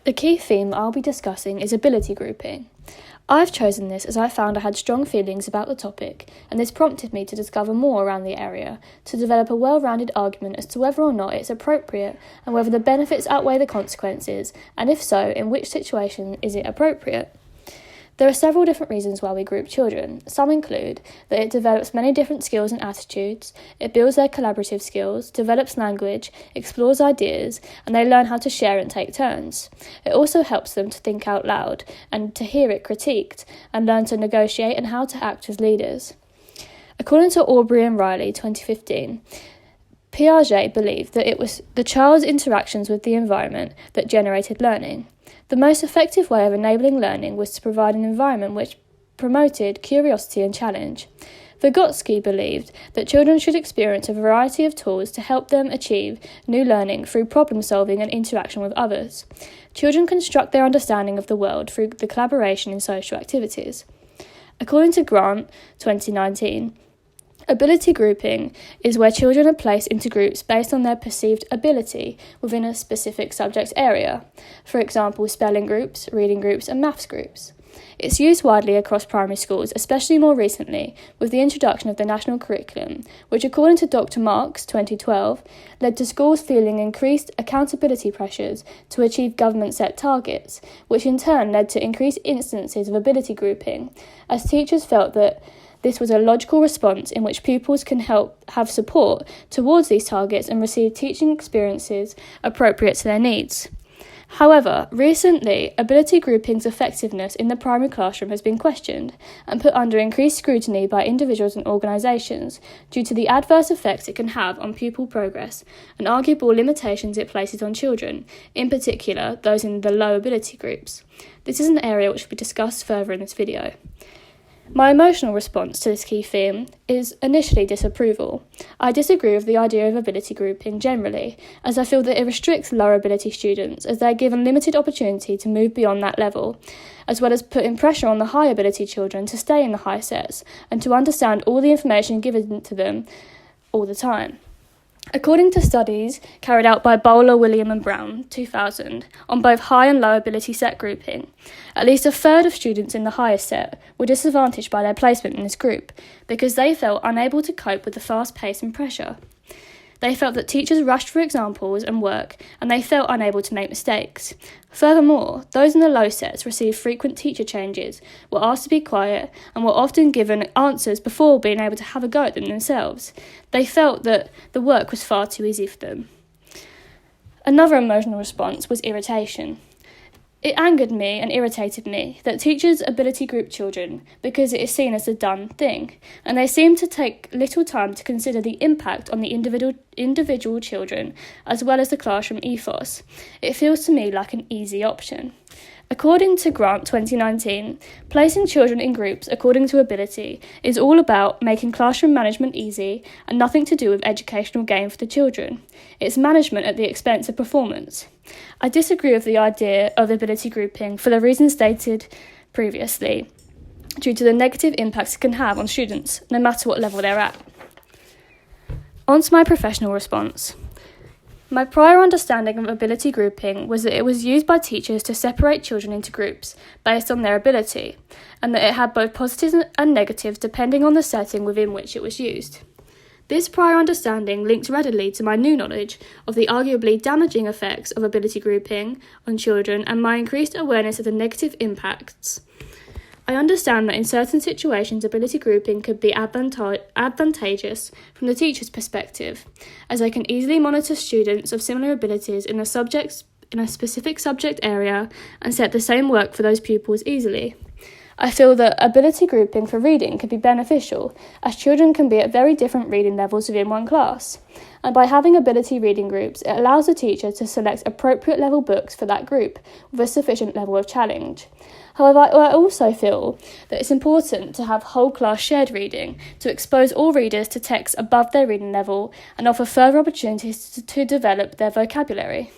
The key theme I'll be discussing is ability grouping. I've chosen this as I found I had strong feelings about the topic, and this prompted me to discover more around the area, to develop a well-rounded argument as to whether or not it's appropriate and whether the benefits outweigh the consequences, and if so, in which situation is it appropriate. There are several different reasons why we group children. Some include that it develops many different skills and attitudes, it builds their collaborative skills, develops language, explores ideas, and they learn how to share and take turns. It also helps them to think out loud and to hear it critiqued and learn to negotiate and how to act as leaders. According to Aubrey and Riley, 2015, Piaget believed that it was the child's interactions with the environment that generated learning. The most effective way of enabling learning was to provide an environment which promoted curiosity and challenge. Vygotsky believed that children should experience a variety of tools to help them achieve new learning through problem solving and interaction with others. Children construct their understanding of the world through the collaboration in social activities. According to Grant, 2019, ability grouping is where children are placed into groups based on their perceived ability within a specific subject area, for example, spelling groups, reading groups, and maths groups. It's used widely across primary schools, especially more recently with the introduction of the national curriculum, which, according to Dr. Marks, 2012, led to schools feeling increased accountability pressures to achieve government-set targets, which in turn led to increased instances of ability grouping, as teachers felt that this was a logical response in which pupils can have support towards these targets and receive teaching experiences appropriate to their needs. However, recently, ability grouping's effectiveness in the primary classroom has been questioned and put under increased scrutiny by individuals and organisations due to the adverse effects it can have on pupil progress and arguable limitations it places on children, in particular those in the low ability groups. This is an area which will be discussed further in this video. My emotional response to this key theme is initially disapproval. I disagree with the idea of ability grouping generally, as I feel that it restricts lower ability students as they are given limited opportunity to move beyond that level, as well as putting pressure on the high ability children to stay in the high sets and to understand all the information given to them all the time. According to studies carried out by Bowler, William and Brown, 2000, on both high and low ability set grouping, at least a third of students in the highest set were disadvantaged by their placement in this group because they felt unable to cope with the fast pace and pressure. They felt that teachers rushed through examples and work, and they felt unable to make mistakes. Furthermore, those in the low sets received frequent teacher changes, were asked to be quiet, and were often given answers before being able to have a go at them themselves. They felt that the work was far too easy for them. Another emotional response was irritation. It angered me and irritated me that teachers ability group children because it is seen as a done thing, and they seem to take little time to consider the impact on the individual children as well as the classroom ethos. It feels to me like an easy option. According to Grant 2019, placing children in groups according to ability is all about making classroom management easy and nothing to do with educational gain for the children. It's management at the expense of performance. I disagree with the idea of ability grouping for the reasons stated previously, due to the negative impacts it can have on students, no matter what level they're at. On to my professional response. My prior understanding of ability grouping was that it was used by teachers to separate children into groups based on their ability, and that it had both positives and negatives depending on the setting within which it was used. This prior understanding linked readily to my new knowledge of the arguably damaging effects of ability grouping on children and my increased awareness of the negative impacts. I understand that in certain situations ability grouping could be advantageous from the teacher's perspective, as they can easily monitor students of similar abilities in a specific subject area and set the same work for those pupils easily. I feel that ability grouping for reading could be beneficial, as children can be at very different reading levels within one class, and by having ability reading groups, it allows the teacher to select appropriate level books for that group with a sufficient level of challenge. However, I also feel that it's important to have whole class shared reading to expose all readers to texts above their reading level and offer further opportunities to develop their vocabulary.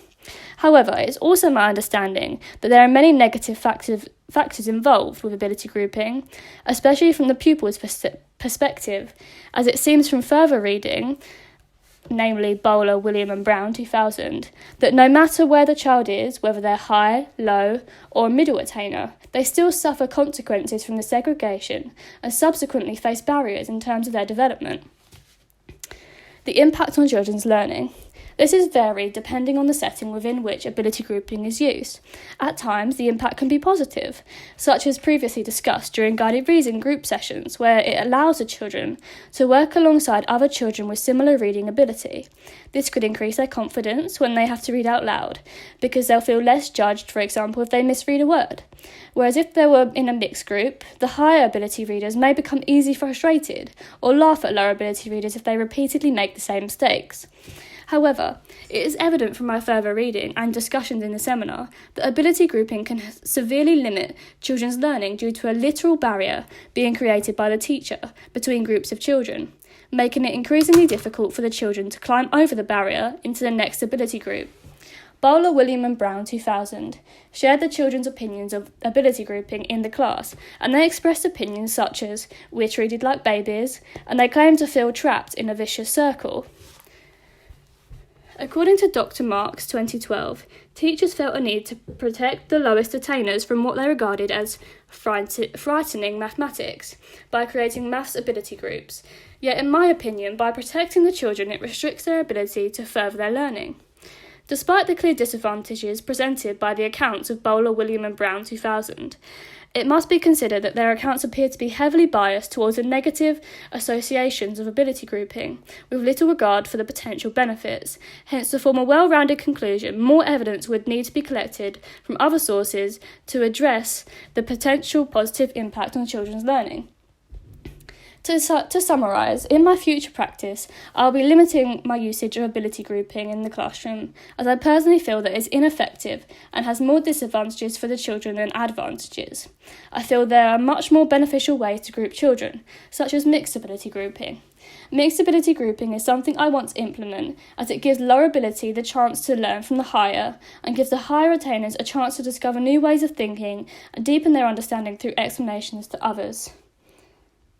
However, it's also my understanding that there are many negative factors involved with ability grouping, especially from the pupil's perspective, as it seems from further reading namely Bowler, William and Brown 2000, that no matter where the child is, whether they're high, low or middle attainer, they still suffer consequences from the segregation and subsequently face barriers in terms of their development. The impact on children's learning. This is varied depending on the setting within which ability grouping is used. At times, the impact can be positive, such as previously discussed during guided reading group sessions, where it allows the children to work alongside other children with similar reading ability. This could increase their confidence when they have to read out loud, because they'll feel less judged, for example, if they misread a word. Whereas if they were in a mixed group, the higher ability readers may become easily frustrated or laugh at lower ability readers if they repeatedly make the same mistakes. However, it is evident from my further reading and discussions in the seminar that ability grouping can severely limit children's learning due to a literal barrier being created by the teacher between groups of children, making it increasingly difficult for the children to climb over the barrier into the next ability group. Bowler, William and Brown 2000 shared the children's opinions of ability grouping in the class, and they expressed opinions such as, "We're treated like babies," and they claimed to feel trapped in a vicious circle. According to Dr. Marks 2012, teachers felt a need to protect the lowest attainers from what they regarded as frightening mathematics by creating maths ability groups. Yet, in my opinion, by protecting the children, it restricts their ability to further their learning. Despite the clear disadvantages presented by the accounts of Bowler, William and Brown 2000, it must be considered that their accounts appear to be heavily biased towards the negative associations of ability grouping, with little regard for the potential benefits. Hence, to form a well-rounded conclusion, more evidence would need to be collected from other sources to address the potential positive impact on children's learning. To summarise, in my future practice, I'll be limiting my usage of ability grouping in the classroom, as I personally feel that it's ineffective and has more disadvantages for the children than advantages. I feel there are much more beneficial ways to group children, such as mixed ability grouping. Mixed ability grouping is something I want to implement, as it gives lower ability the chance to learn from the higher, and gives the higher attainers a chance to discover new ways of thinking and deepen their understanding through explanations to others.